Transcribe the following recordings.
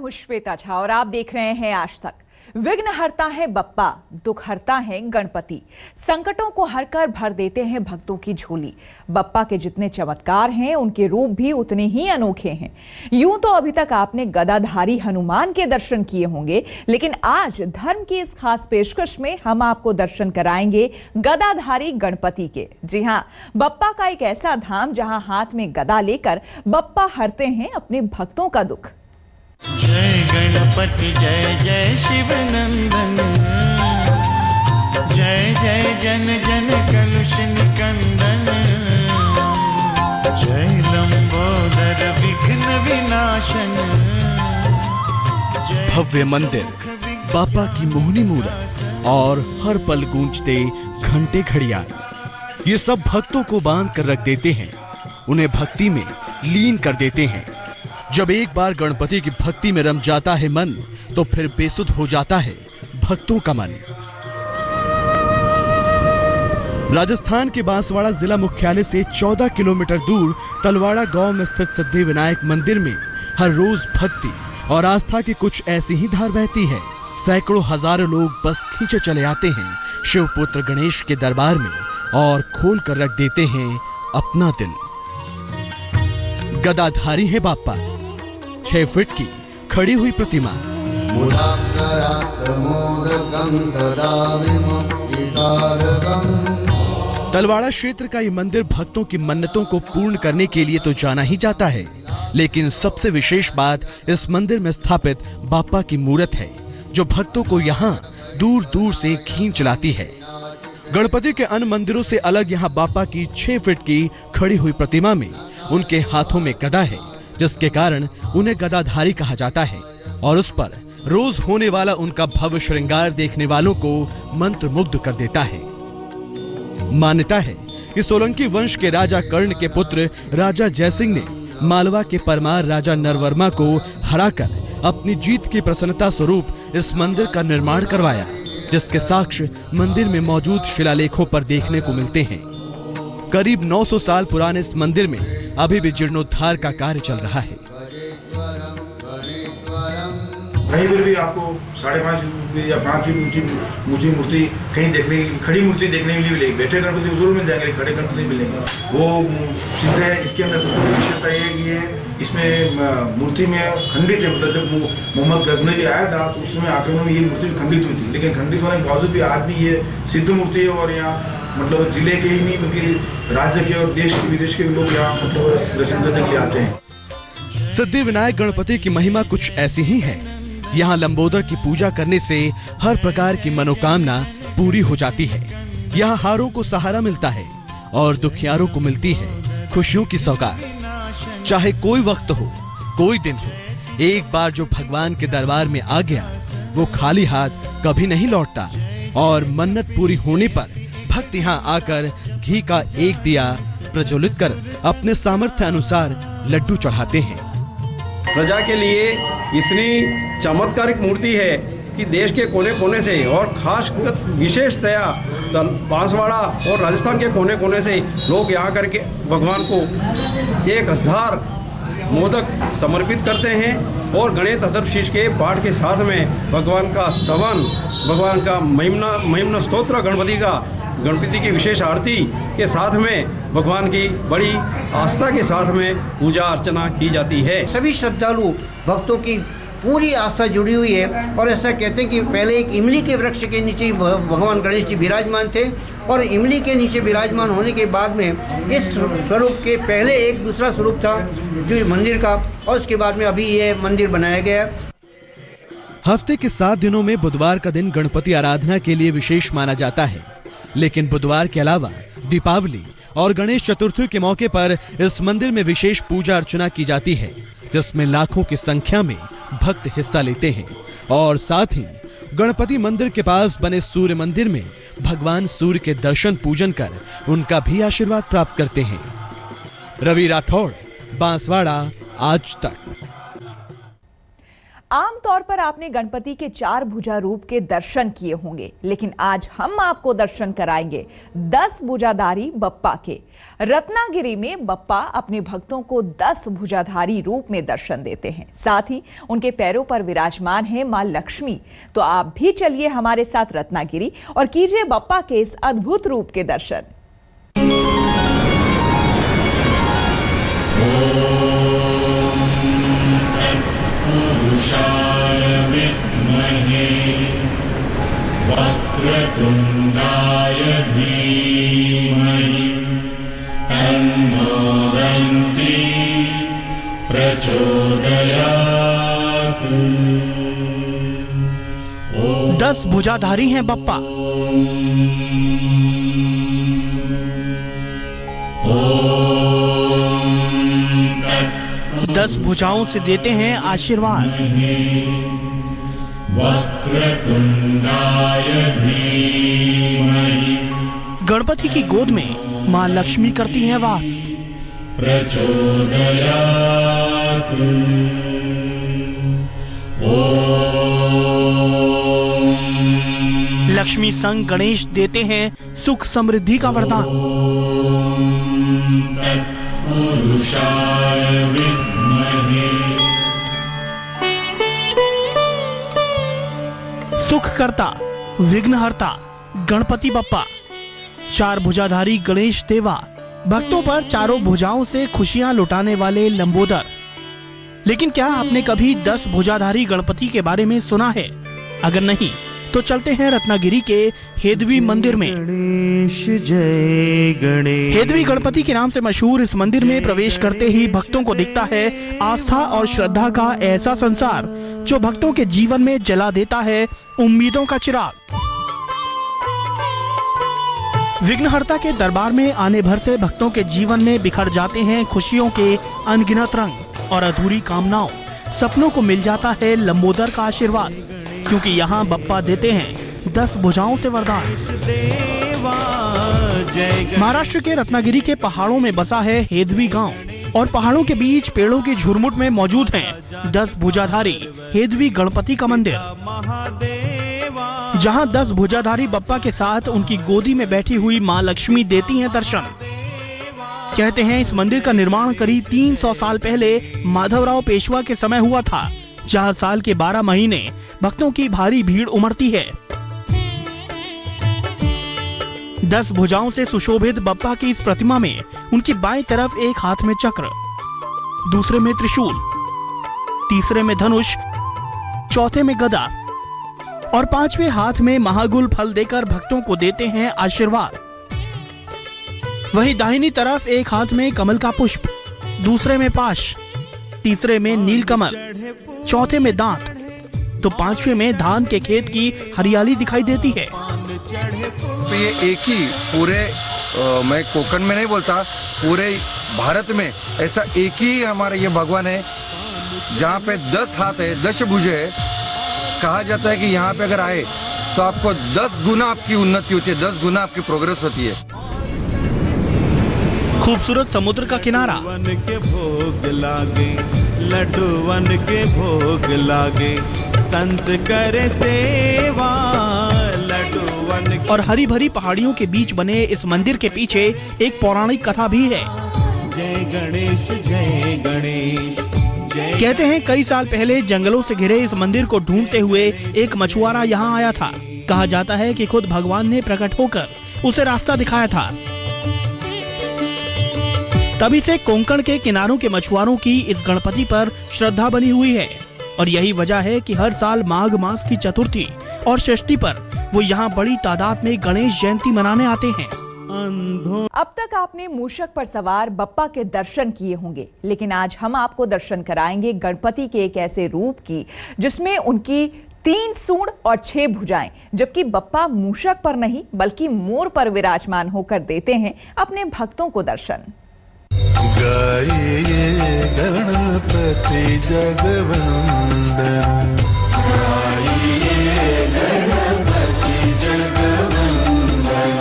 हूं श्वेता झा और आप देख रहे हैं आज तक। विघ्न हरता है बप्पा, दुख हरता है गणपति, संकटों को हरकर भर देते हैं भक्तों की झोली। बप्पा के जितने चमत्कार हैं उनके रूप भी उतने ही अनोखे हैं। यूं तो अभी तक आपने गदाधारी हनुमान के दर्शन किए होंगे, लेकिन आज धर्म की इस खास पेशकश में हम आपको दर्शन कराएंगे गदाधारी गणपति के। जी हां, बप्पा का एक ऐसा धाम जहां हाथ में गदा लेकर बप्पा हरते हैं अपने भक्तों का दुख। जय गणपति जय जय शिव नंदन, जय जय जन जन कलुष निकंदन, जय लंबोदर विघ्न विनाशन। भव्य मंदिर, बापा की मोहनी मूरत और हर पल गूंजते घंटे घड़ियाल, ये सब भक्तों को बांध कर रख देते हैं, उन्हें भक्ति में लीन कर देते हैं। जब एक बार गणपति की भक्ति में रम जाता है मन, तो फिर बेसुध हो जाता है भक्तों का मन। राजस्थान के बांसवाड़ा जिला मुख्यालय से 14 किलोमीटर दूर तलवाड़ा गांव में स्थित सिद्धिविनायक मंदिर में हर रोज भक्ति और आस्था की कुछ ऐसी ही धार बहती है। सैकड़ों हजारों लोग बस खींचे चले आते हैं शिवपुत्र गणेश के दरबार में और खोल कर रख देते हैं अपना दिल। गदाधारी है बापा, 6 फीट की खड़ी हुई प्रतिमा। तलवाड़ा क्षेत्र का ये मंदिर भक्तों की मन्नतों को पूर्ण करने के लिए तो जाना ही जाता है, लेकिन सबसे विशेष बात इस मंदिर में स्थापित बापा की मूर्त है, जो भक्तों को यहाँ दूर दूर से खींच लाती है। गणपति के अन्य मंदिरों से अलग यहाँ बापा की 6 फीट की खड़ी हुई प्रतिमा में उनके हाथों में गदा है, जिसके कारण उन्हें गदाधारी कहा जाता है और उस पर रोज होने वाला उनका भव्य श्रृंगार देखने वालों को मंत्रमुग्ध कर देता है। मान्यता है कि सोलंकी वंश के राजा कर्ण के पुत्र राजा जयसिंह ने मालवा के परमार राजा नरवर्मा को हराकर अपनी जीत की प्रसन्नता स्वरूप इस मंदिर का निर्माण करवाया, जिसके साक्ष्य मंदिर में मौजूद शिलालेखों पर देखने को मिलते हैं। करीब 900 साल पुराने इस मंदिर में अभी भी जीर्णोद्धार का कार्य चल रहा है। कहीं पर भी आपको 5.5 या 5 फीट ऊंची मूर्ति कहीं देखने, खड़ी मूर्ति देखने के लिए मिलेगी। बैठे गणपति जरूर मिल जाएंगे, खड़े गणपति मिलेंगे, वो सिद्ध है। इसके अंदर सबसे बड़ी विशेषता ये है कि ये इसमें मूर्ति में खंडित है। मतलब जब मोहम्मद गजनवी आया था तो उस समय आक्रमण में ये मूर्ति खंडित हुई थी, लेकिन खंडित होने के बावजूद भी आज भी ये सिद्ध मूर्ति है। और यहाँ मतलब जिले के ही नहीं बल्कि राज्य के और देश के विदेश के भी लोग यहाँ मतलब दर्शन करने के लिए आते हैं। सिद्धिविनायक गणपति की महिमा कुछ ऐसी ही है। यहाँ लंबोदर की पूजा करने से हर प्रकार की मनोकामना पूरी हो जाती है। यहाँ हारों को सहारा मिलता है और दुखियारों को मिलती है खुशियों की सौगात। चाहे कोई वक्त हो, कोई दिन हो, एक बार जो भगवान के दरबार में आ गया वो खाली हाथ कभी नहीं लौटता। और मन्नत पूरी होने पर भक्त यहाँ आकर घी का एक दिया प्रज्वलित कर अपने सामर्थ्य अनुसार लड्डू चढ़ाते हैं। प्रजा के लिए इतनी चमत्कारिक मूर्ति है कि देश के कोने कोने से और खासकर विशेषतया बांसवाड़ा और राजस्थान के कोने कोने से लोग यहाँ करके भगवान को 1000 मोदक समर्पित करते हैं और गणेश चतुर्दशी के पाठ के साथ में भगवान का स्तवन, भगवान का महिमा स्तोत्र, गणपति की विशेष आरती के साथ में भगवान की बड़ी आस्था के साथ में पूजा अर्चना की जाती है। सभी श्रद्धालु भक्तों की पूरी आस्था जुड़ी हुई है। और ऐसा कहते हैं कि पहले एक इमली के वृक्ष के नीचे भगवान गणेश जी विराजमान थे और इमली के नीचे विराजमान होने के बाद में इस स्वरूप के पहले एक दूसरा स्वरूप था जो मंदिर का, और उसके बाद में अभी ये मंदिर बनाया गया। हफ्ते के 7 दिनों में बुधवार का दिन गणपति आराधना के लिए विशेष माना जाता है, लेकिन बुधवार के अलावा दीपावली और गणेश चतुर्थी के मौके पर इस मंदिर में विशेष पूजा अर्चना की जाती है, जिसमें लाखों की संख्या में भक्त हिस्सा लेते हैं। और साथ ही गणपति मंदिर के पास बने सूर्य मंदिर में भगवान सूर्य के दर्शन पूजन कर उनका भी आशीर्वाद प्राप्त करते हैं। रवि राठौड़, बांसवाड़ा, आज तक। आमतौर पर आपने गणपति के 4 भुजा रूप के दर्शन किए होंगे, लेकिन आज हम आपको दर्शन कराएंगे 10 भुजाधारी बप्पा के। रत्नागिरी में बप्पा अपने भक्तों को 10 भुजाधारी रूप में दर्शन देते हैं। साथ ही उनके पैरों पर विराजमान है मां लक्ष्मी। तो आप भी चलिए हमारे साथ रत्नागिरी और कीजिए बप्पा के इस अद्भुत रूप के दर्शन। पुरुषाय विद्महे वक्रतुण्डाय धीमहि तन्नो दन्ति प्रचोदयात्। 10 भुजाधारी हैं बप्पा। 10 भुजाओं से देते हैं आशीर्वाद। वक्रतुण्डाय धीमहि गणपति की गोद में मां लक्ष्मी करती हैं वास। प्रचोदयात्। लक्ष्मी संग गणेश देते हैं सुख समृद्धि का वरदान। पुरुषाय विद्महे सुख करता विघ्नहर्ता गणपति बप्पा, 4 भुजाधारी गणेश देवा, भक्तों पर चारों भुजाओं से खुशियां लुटाने वाले लंबोदर। लेकिन क्या आपने कभी 10 भुजाधारी गणपति के बारे में सुना है? अगर नहीं तो चलते हैं रत्नागिरी के हेदवी मंदिर में। गणेश जय गणेश। हेदवी गणपति के नाम से मशहूर इस मंदिर में प्रवेश करते ही भक्तों को दिखता है आस्था और श्रद्धा का ऐसा संसार जो भक्तों के जीवन में जला देता है उम्मीदों का चिराग। विघ्नहर्ता के दरबार में आने भर से भक्तों के जीवन में बिखर जाते हैं खुशियों के अनगिनत रंग और अधूरी कामनाओं। सपनों को मिल जाता है लंबोदर का आशीर्वाद, क्योंकि यहाँ बप्पा देते हैं 10 भुजाओं से वरदान। महाराष्ट्र के रत्नागिरी के पहाड़ों में बसा है हेदवी गांव और पहाड़ों के बीच पेड़ों की झुरमुट में मौजूद हैं 10 भुजाधारी हेदवी गणपति का मंदिर, जहां 10 भुजाधारी बप्पा के साथ उनकी गोदी में बैठी हुई मां लक्ष्मी देती हैं दर्शन। कहते हैं इस मंदिर का निर्माण करीब 300 साल पहले माधवराव पेशवा के समय हुआ था, जहां साल के 12 महीने भक्तों की भारी भीड़ उमड़ती है। 10 भुजाओं से सुशोभित बप्पा की इस प्रतिमा में उनकी बाएं तरफ एक हाथ में चक्र, दूसरे में त्रिशूल, तीसरे में धनुष, चौथे में गदा और 5वें हाथ में महागुल फल देकर भक्तों को देते हैं आशीर्वाद। वहीं दाहिनी तरफ एक हाथ में कमल का पुष्प, दूसरे में पाश, तीसरे में नीलकमल, चौथे में दांत तो 5वें में धान के खेत की हरियाली दिखाई देती है। तो ये एक ही पूरे मैं कोकण में नहीं बोलता, पूरे भारत में ऐसा एक ही हमारा ये भगवान है जहाँ पे 10 हाथ है, 10 भुजे है। कहा जाता है कि यहाँ पे अगर आए तो आपको 10 गुना आपकी उन्नति होती है, 10 गुना आपकी प्रोग्रेस होती है। खूबसूरत समुद्र का किनारा, वन के भोग लागे लड्डू वन के भोग लागे, संत करे सेवा लड्डू वन के। और हरी भरी पहाड़ियों के बीच बने इस मंदिर के पीछे एक पौराणिक कथा भी है। जय गणेश जय गणेश जय। कहते हैं कई साल पहले जंगलों से घिरे इस मंदिर को ढूंढते हुए एक मछुआरा यहाँ आया था। कहा जाता है कि खुद भगवान ने प्रकट होकर उसे रास्ता दिखाया था। तभी से कोंकण के किनारों के मछुआरों की इस गणपति पर श्रद्धा बनी हुई है और यही वजह है कि हर साल माघ मास की चतुर्थी और षष्ठी पर वो यहाँ बड़ी तादाद में गणेश जयंती मनाने आते हैं। अब तक आपने मूषक पर सवार बप्पा के दर्शन किए होंगे, लेकिन आज हम आपको दर्शन कराएंगे गणपति के एक ऐसे रूप की जिसमें उनकी 3 सूंड और 6 भुजाएं, जबकि बप्पा मूषक पर नहीं बल्कि मोर पर विराजमान होकर देते हैं अपने भक्तों को दर्शन। गाइए गणपति जगवंदन, गाइए गणपति जगवंदन,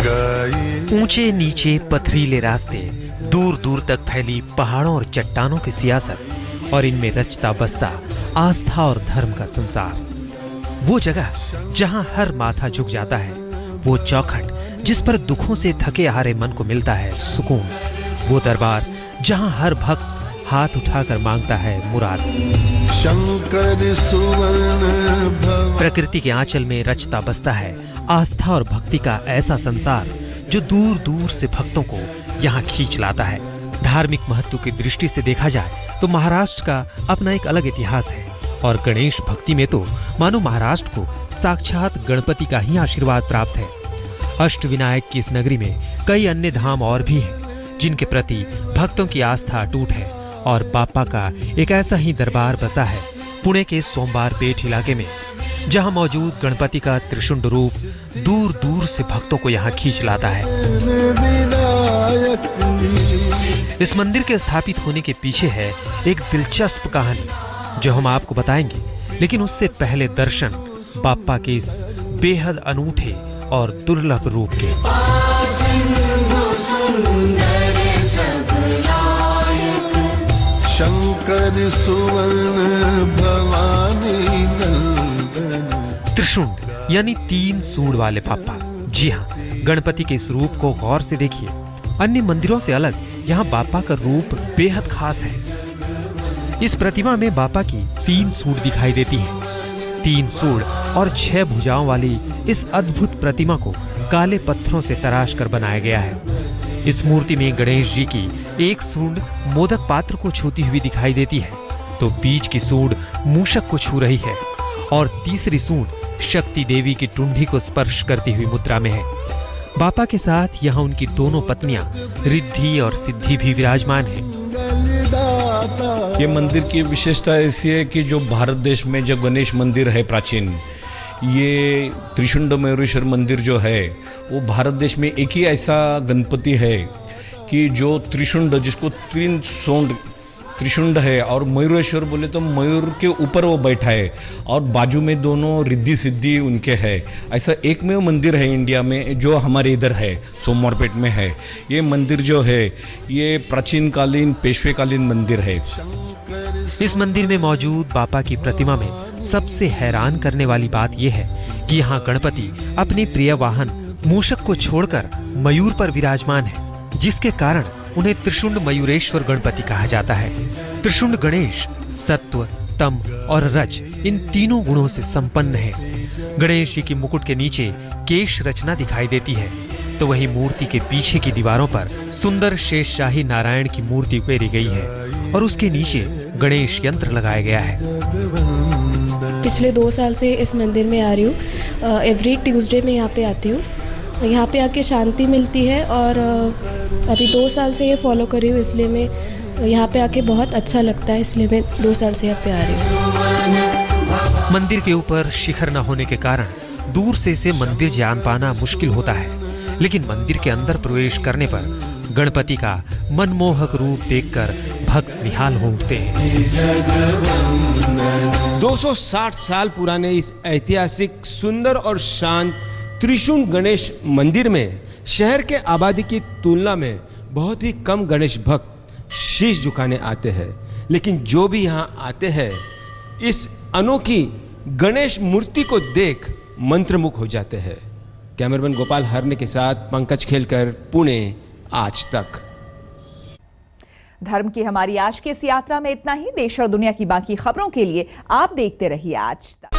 गाइए। ऊंचे नीचे पथरीले रास्ते, दूर दूर तक फैली पहाड़ों और चट्टानों की सियासत और इनमें रचता बसता आस्था और धर्म का संसार, वो जगह जहां हर माथा झुक जाता है, वो चौखट जिस पर दुखों से थके हारे मन को मिलता है सुकून, वो दरबार जहां हर भक्त हाथ उठाकर मांगता है मुराद। शंकर सुवर्ण प्रकृति के आंचल में रचता बसता है आस्था और भक्ति का ऐसा संसार जो दूर दूर से भक्तों को यहाँ खींच लाता है। धार्मिक महत्व की दृष्टि से देखा जाए तो महाराष्ट्र का अपना एक अलग इतिहास है और गणेश भक्ति में तो मानो महाराष्ट्र को साक्षात गणपति का ही आशीर्वाद प्राप्त है। अष्टविनायक की इस नगरी में कई अन्य धाम और भी हैं जिनके प्रति भक्तों की आस्था अटूट है और बाप्पा का एक ऐसा ही दरबार बसा है पुणे के सोमवार पेठ इलाके में, जहां मौजूद गणपति का त्रिशुंड रूप दूर दूर से भक्तों को यहां खींच लाता है। इस मंदिर के स्थापित होने के पीछे है एक दिलचस्प कहानी जो हम आपको बताएंगे, लेकिन उससे पहले दर्शन बाप्पा के इस बेहद अनूठे और दुर्लभ रूप के। शंकर सुवर्ण भवानी नंदन। त्रिशुंड यानी 3 सूंड वाले बाप्पा। जी हाँ, गणपति के इस रूप को गौर से देखिए। अन्य मंदिरों से अलग यहाँ बाप्पा का रूप बेहद खास है। इस प्रतिमा में बाप्पा की 3 सूंड दिखाई देती हैं। 3 सूंड और 6 भुजाओं वाली इस अद्भुत प्रतिमा को काले पत्थरों से तराश कर बनाया गया है। इस मूर्ति में गणेश जी की एक सूंड मोदक पात्र को छूती हुई दिखाई देती है, तो बीच की सूंड मूषक को छू रही है और तीसरी सूंड शक्ति देवी की टुंडी को स्पर्श करती हुई मुद्रा में है। बाप्पा के साथ यहाँ उनकी दोनों पत्नियां रिद्धि और सिद्धि भी विराजमान हैं। ये मंदिर की विशेषता ऐसी है कि जो भारत देश में जो गणेश मंदिर है प्राचीन, ये त्रिशुंड मयूरेश्वर मंदिर जो है वो भारत देश में एक ही ऐसा गणपति है कि जो त्रिशुंड, जिसको 3 सूंड त्रिशुंड है और मयूरेश्वर बोले तो मयूर के ऊपर वो बैठा है और बाजू में दोनों रिद्धि सिद्धि उनके है। ऐसा एकमेव मंदिर है इंडिया में जो हमारे इधर है, सोमवारपेट में है। ये मंदिर जो है ये प्राचीन कालीन पेशवेकालीन मंदिर है। इस मंदिर में मौजूद बाप्पा की प्रतिमा में सबसे हैरान करने वाली बात यह है कि यहाँ गणपति अपने प्रिय वाहन मूषक को छोड़कर मयूर पर विराजमान है, जिसके कारण उन्हें त्रिशुंड मयूरेश्वर गणपति कहा जाता है। त्रिशुंड गणेश सत्व, तम और रज इन तीनों गुणों से संपन्न है। गणेश जी की मुकुट के नीचे केश रचना दिखाई देती है, तो वही मूर्ति के पीछे की दीवारों पर सुंदर शेषशाही नारायण की मूर्ति उकेरी गई है और उसके नीचे गणेश यंत्र लगाया गया है। पिछले 2 साल से इस मंदिर में आ रही हूँ। एवरी ट्यूसडे में यहाँ पे आती हूँ। यहाँ पे आके शांति मिलती है और अभी 2 साल से ये फॉलो कर रही हूँ, इसलिए मैं यहाँ पे आके बहुत अच्छा लगता है, इसलिए मैं 2 साल से यहाँ पे आ रही हूँ। मंदिर के ऊपर शिखर न होने के कारण दूर से इसे मंदिर जान पाना मुश्किल होता है, लेकिन मंदिर के अंदर प्रवेश करने पर गणपति का मनमोहक रूप देखकर भक्त निहाल हो उठते हैं। 260 साल पुराने इस ऐतिहासिक सुंदर और शांत त्रिशुंड गणेश मंदिर में शहर के आबादी की तुलना में बहुत ही कम गणेश भक्त शीश झुकाने आते हैं, लेकिन जो भी यहाँ आते हैं इस अनोखी गणेश मूर्ति को देख मंत्रमुग्ध हो जाते हैं। कैमरामैन गोपाल हरने के साथ पंकज खेलकर, पुणे, आज तक। धर्म की हमारी आज की इस यात्रा में इतना ही। देश और दुनिया की बाकी खबरों के लिए आप देखते रहिए आज तक।